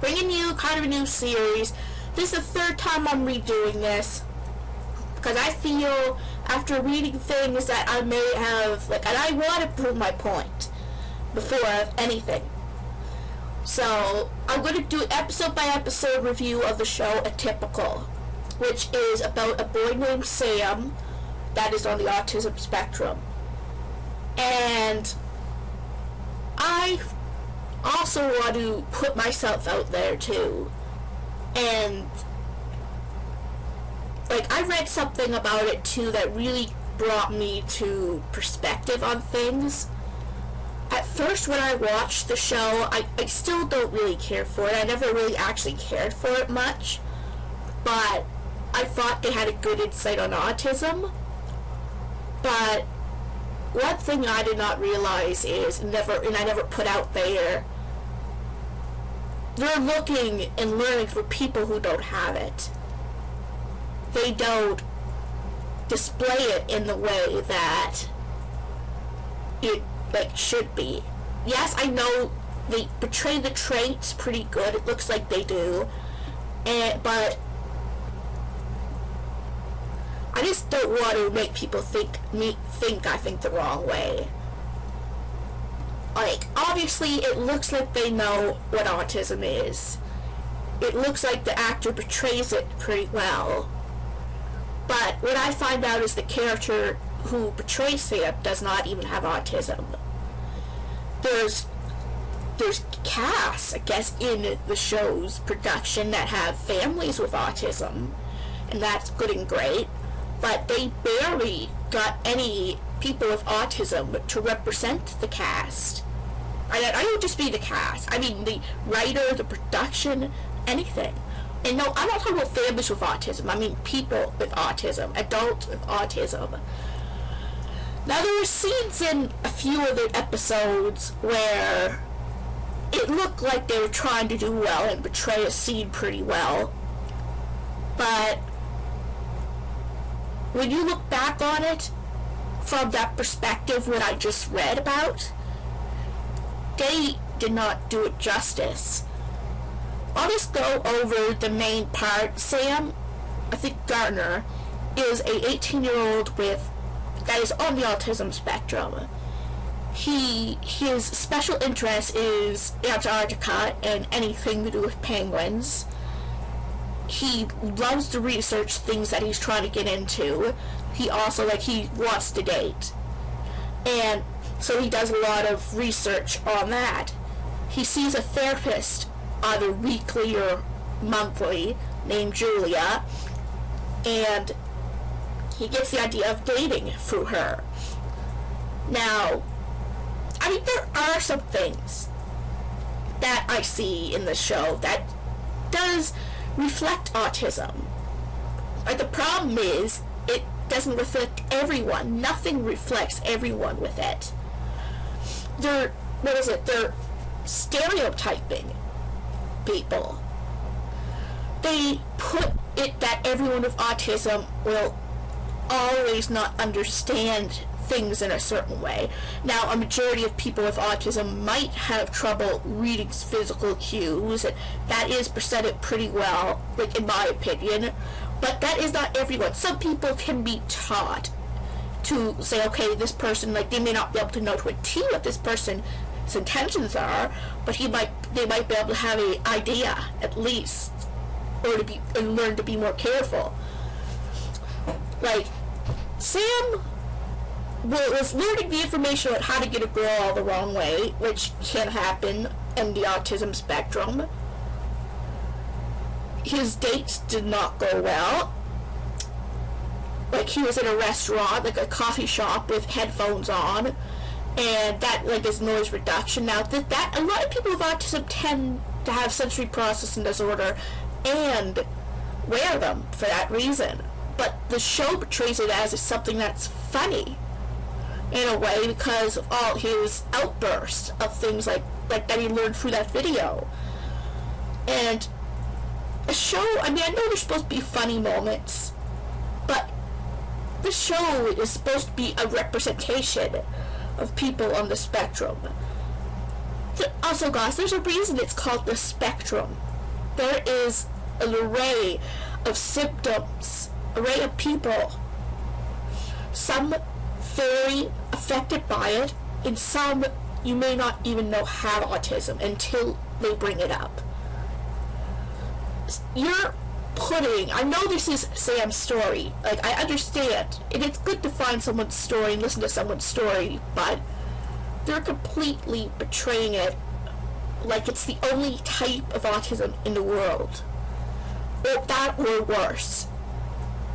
bringing you kind of a new series. This is the third time I'm redoing this, because I feel after reading things that I may have, and I want to prove my point before anything. So I'm going to do an episode by episode review of the show Atypical, which is about a boy named Sam that is on the autism spectrum. And I also want to put myself out there too. And I read something about it too that really brought me to perspective on things. At first when I watched the show, I still don't really care for it. I never really actually cared for it much, but I thought they had a good insight on autism. But one thing I did not realize is, and I never put out there, they're looking and learning for people who don't have it. They don't display it in the way that it should be. Yes, I know they portray the traits pretty good. It looks like they do, but I just don't want to make people think I think the wrong way. Obviously, it looks like they know what autism is. It looks like the actor portrays it pretty well. But what I find out is the character who portrays Sam does not even have autism. There's casts, I guess, in the show's production that have families with autism, and that's good and great, but they barely got any people with autism to represent the cast. I don't just mean the cast, I mean the writer, the production, anything. And no, I'm not talking about families with autism, I mean people with autism, adults with autism. Now there were scenes in a few of the episodes where it looked like they were trying to do well and portray a scene pretty well, but when you look back on it from that perspective what I just read about, they did not do it justice. I'll just go over the main part. Sam, I think Gardner, is a 18-year-old that is on the autism spectrum. His special interest is Antarctica and anything to do with penguins. He loves to research things that he's trying to get into. He also, he wants to date. And so he does a lot of research on that. He sees a therapist either weekly or monthly named Julia, and he gets the idea of dating through her. Now, I mean, there are some things that I see in the show that does reflect autism. The problem is, it doesn't reflect everyone. Nothing reflects everyone with it. They're stereotyping people. They put it that everyone with autism will always not understand things in a certain way. Now, a majority of people with autism might have trouble reading physical cues. That is presented pretty well, in my opinion, but that is not everyone. Some people can be taught to say, okay, this person, they may not be able to know to a T what this person's intentions are, but they might be able to have an idea at least, or and learn to be more careful. Sam was learning the information on how to get a girl all the wrong way, which can happen in the autism spectrum. His dates did not go well. He was in a restaurant, a coffee shop with headphones on, and that is noise reduction. Now that a lot of people with autism tend to have sensory processing disorder and wear them for that reason, but the show portrays it as something that's funny in a way because of all his outbursts of things like that he learned through that video. And a show, I know there's supposed to be funny moments, but the show is supposed to be a representation of people on the spectrum. Also, guys, there's a reason it's called the spectrum. there is an array of symptoms, array of people. Some very affected by it, and some you may not even know have autism until they bring it up. You're putting, I know this is Sam's story, like, I understand, and it's good to find someone's story and listen to someone's story, but they're completely portraying it like it's the only type of autism in the world, or that or worse.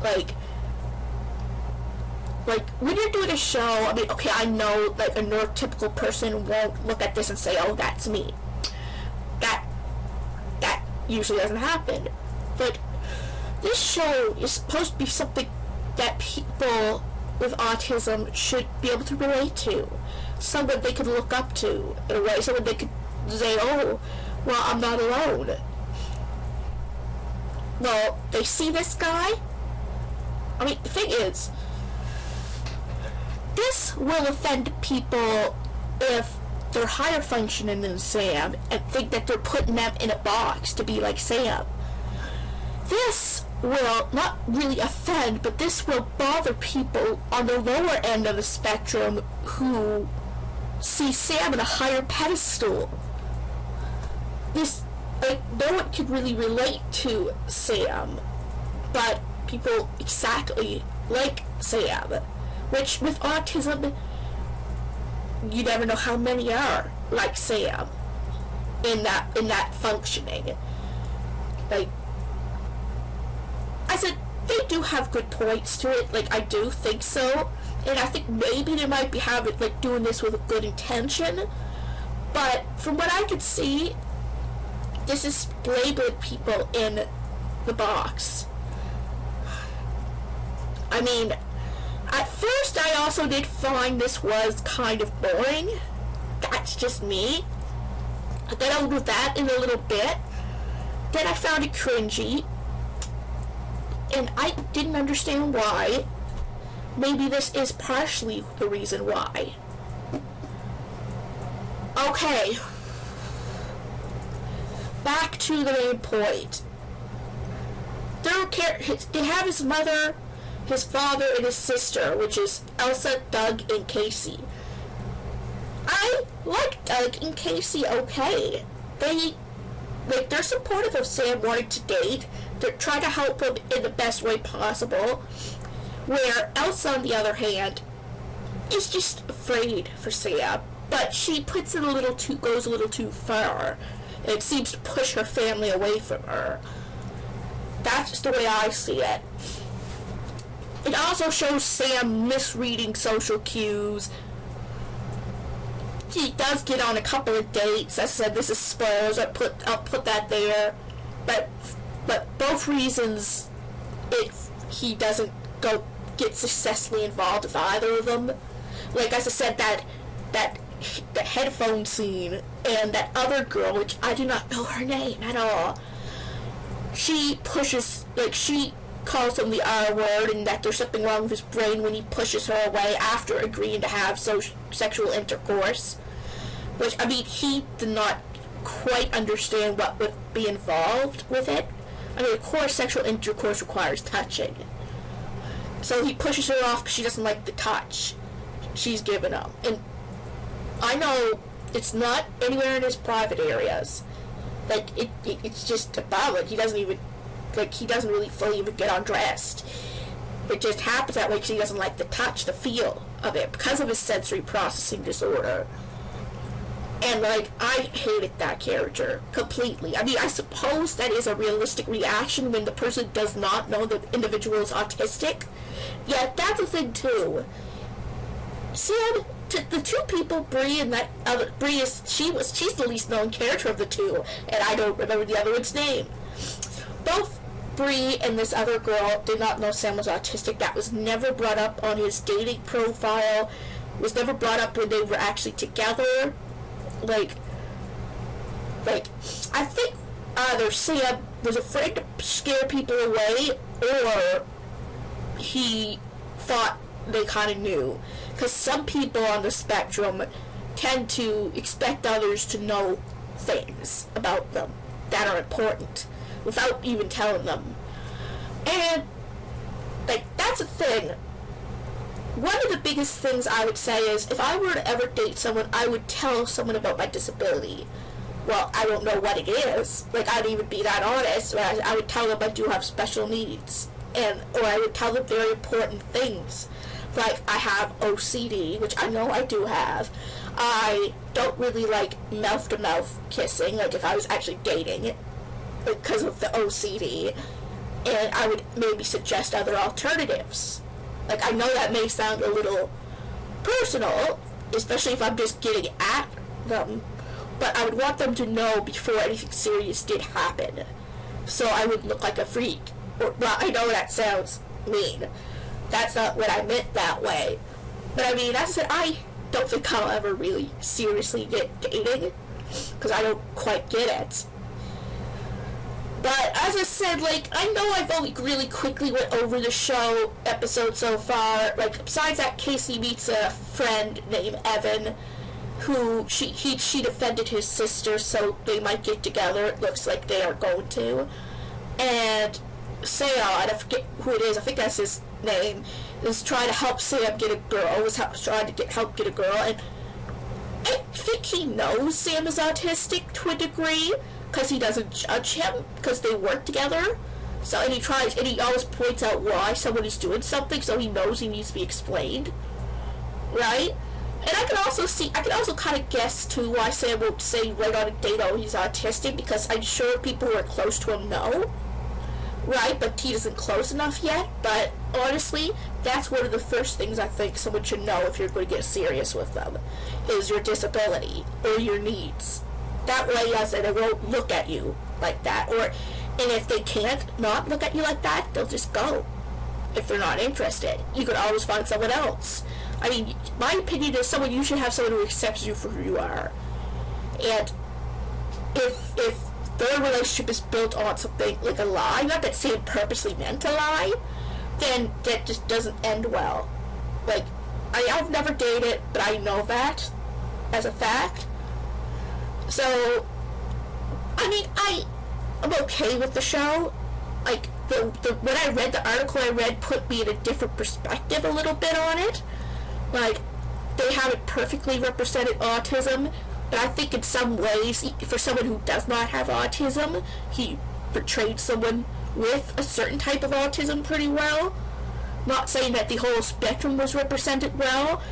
Like when you're doing a show, I mean, okay, I know like a neurotypical person won't look at this and say, oh, that's me. That usually doesn't happen. But this show is supposed to be something that people with autism should be able to relate to. Someone they could look up to in a way, someone they could say, oh, well, I'm not alone. Well, they see this guy. I mean, the thing is, this will offend people if they're higher functioning than Sam and think that they're putting them in a box to be like Sam. This will not really offend, but this will bother people on the lower end of the spectrum who see Sam in a higher pedestal. This, like, no one can really relate to Sam, but people exactly like Sam, which with autism, you never know how many are like Sam in that functioning. Like I said, they do have good points to it. Like, I do think so, and I think maybe they might be doing this with a good intention. But from what I could see, this is labeling people in the box. I mean, at first I also did find this was kind of boring. That's just me. Then I'll do that in a little bit. Then I found it cringy, and I didn't understand why. Maybe this is partially the reason why. Okay. Back to the main point. They have his mother, his father, and his sister, which is Elsa, Doug, and Casey. I like Doug and Casey okay. They're supportive of Sam wanting to date. They're trying to help him in the best way possible. Where Elsa, on the other hand, is just afraid for Sam, but she goes a little too far. It seems to push her family away from her. That's just the way I see it. It also shows Sam misreading social cues. He does get on a couple of dates. As I said, this is spoilers. I'll put that there. But both reasons, he doesn't get successfully involved with either of them. Like, as I said, that headphone scene and that other girl, which I do not know her name at all, she calls him the R word and that there's something wrong with his brain when he pushes her away after agreeing to have sexual intercourse. Which, I mean, he did not quite understand what would be involved with it. I mean, of course, sexual intercourse requires touching. So he pushes her off because she doesn't like the touch she's given him. And I know it's not anywhere in his private areas. Like, it's just above it. He doesn't really fully even get undressed. It just happens that way because he doesn't like the touch, the feel of it, because of his sensory processing disorder. And, like, I hated that character completely. I mean, I suppose that is a realistic reaction when the person does not know the individual is autistic. Yeah, that's a thing, too. Sam, the two people, Bree and that other, she's the least known character of the two, and I don't remember the other one's name. Both Bree and this other girl did not know Sam was autistic. That was never brought up on his dating profile. It was never brought up when they were actually together. Like, I think either Sam was afraid to scare people away, or he thought they kind of knew. Because some people on the spectrum tend to expect others to know things about them. that are important without even telling them. And, like, that's a thing. One of the biggest things I would say is, if I were to ever date someone, I would tell someone about my disability. Well, I don't know what it is. Like, I'd even be that honest. I would tell them I do have special needs. Or I would tell them very important things. Like, I have OCD, which I know I do have. I don't really like mouth-to-mouth kissing, like if I was actually dating, because of the OCD. And I would maybe suggest other alternatives. Like, I know that may sound a little personal, especially if I'm just getting at them, but I would want them to know before anything serious did happen, so I wouldn't look like a freak. Well, I know that sounds mean. That's not what I meant that way. But I mean, as I said, I don't think I'll ever really seriously get dating, because I don't quite get it. But as I said, like, I know I've only really quickly went over the show episode so far. Like, besides that, Casey meets a friend named Evan, who she defended his sister, so they might get together. It looks like they are going to. And Seon, I forget who it is, I think that's his name, is trying to help Sam get a girl, trying to help get a girl, and I think he knows Sam is autistic to a degree, because he doesn't judge him, because they work together. So, and he always points out why someone is doing something, so he knows he needs to be explained, right? And I can also kind of guess too why Sam won't say right on a date, oh, he's autistic, because I'm sure people who are close to him know, right? But he isn't close enough yet. But honestly, that's one of the first things I think someone should know if you're going to get serious with them, is your disability or your needs. That way, as they won't look at you like that. And if they can't not look at you like that, they'll just go. If they're not interested, you could always find someone else. I mean, my opinion is you should have someone who accepts you for who you are. And if their relationship is built on something like a lie, not that Sam purposely meant to lie, then that just doesn't end well. Like, I've never dated, but I know that as a fact. So, I mean, I'm okay with the show. Like, when I read the article I read put me in a different perspective a little bit on it. Like, they haven't perfectly represented autism, but I think in some ways, for someone who does not have autism, he portrayed someone with a certain type of autism pretty well. Not saying that the whole spectrum was represented well,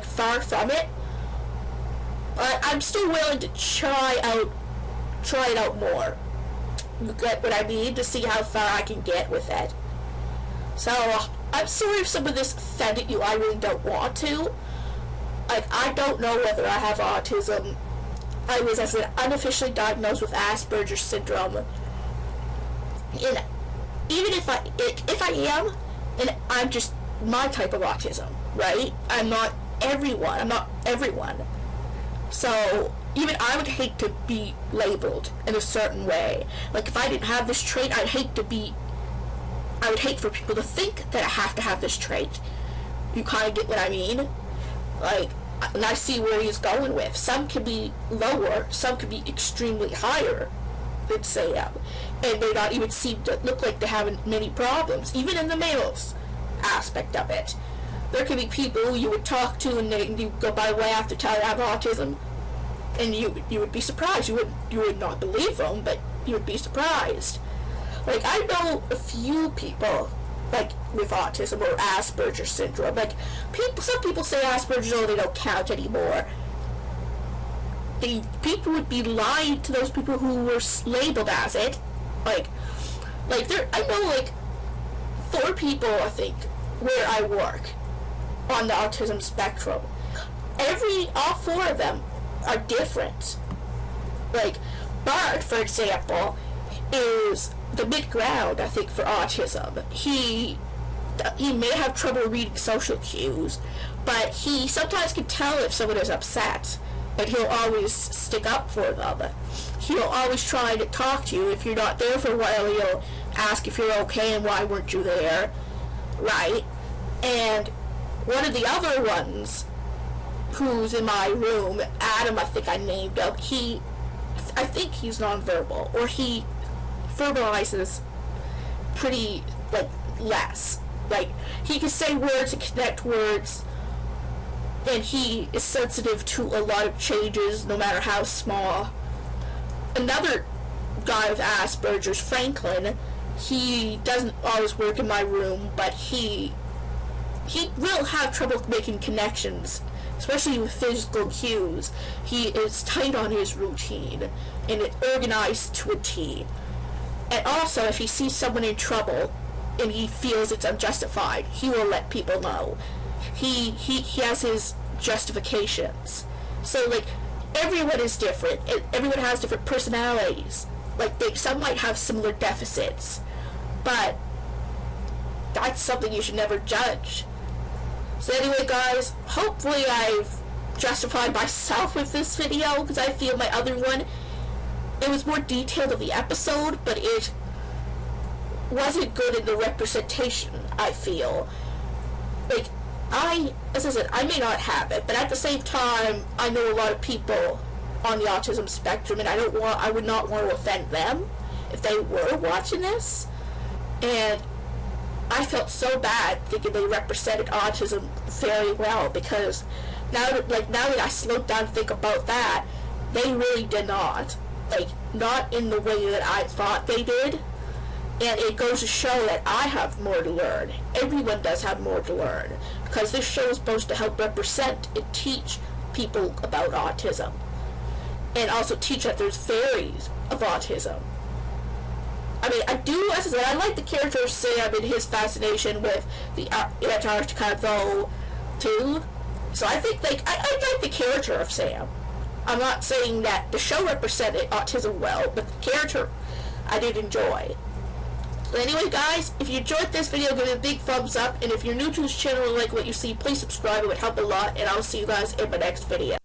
far from it. But I'm still willing to try it out more. You get what I mean? To see how far I can get with it. So, I'm sorry if some of this offended you. I really don't want to. Like, I don't know whether I have autism. I was, as an unofficially diagnosed with Asperger's syndrome. And even if I am, and I'm just my type of autism, right? I'm not everyone. So, even I would hate to be labeled in a certain way. Like, if I didn't have this trait, I would hate for people to think that I have to have this trait. You kind of get what I mean? Like, and I see where he's going with. Some can be lower, some can be extremely higher than Sam, and they not even seem to look like they're having many problems, even in the males aspect of it. There could be people who you would talk to and you go by the way after telling you have autism, and you would be surprised. You would not believe them, but you would be surprised. Like, I know a few people, like, with autism or Asperger's syndrome. Like, some people say Asperger's, oh, they don't count anymore. The people would be lying to those people who were labeled as it. Like I know, like, 4 people, I think, where I work on the autism spectrum. All 4 of them are different. Like, Bart, for example, is the mid-ground, I think, for autism. He may have trouble reading social cues, but he sometimes can tell if someone is upset, and he'll always stick up for them. He'll always try to talk to you. If you're not there for a while, he'll ask if you're okay and why weren't you there, right? And one of the other ones who's in my room, Adam, I think I named him, I think he's nonverbal, or he verbalizes pretty, like, less. Like, he can say words and connect words, and he is sensitive to a lot of changes, no matter how small. Another guy with Asperger's, Franklin, he doesn't always work in my room, but he will have trouble making connections, especially with physical cues. He is tight on his routine, and it organized to a T. And also, if he sees someone in trouble, and he feels it's unjustified, he will let people know. He has his justifications. So, like, everyone is different, and everyone has different personalities. Like, some might have similar deficits, but that's something you should never judge. So anyway, guys, hopefully I've justified myself with this video, because I feel my other one, it was more detailed of the episode, but it wasn't good in the representation, I feel. Like, as I said, I may not have it, but at the same time, I know a lot of people on the autism spectrum, and I would not want to offend them if they were watching this. And I felt so bad thinking they represented autism very well, because now that I slowed down to think about that, they really did not. Like, not in the way that I thought they did. And it goes to show that I have more to learn. Everyone does have more to learn, because this show is supposed to help represent and teach people about autism, and also teach that there's theories of autism. I mean, as I said, I like the character of Sam and his fascination with the Antarctica, though, too. So I think, like, I like the character of Sam. I'm not saying that the show represented autism well, but the character I did enjoy. But anyway, guys, if you enjoyed this video, give it a big thumbs up, and if you're new to this channel and like what you see, please subscribe. It would help a lot, and I'll see you guys in my next video.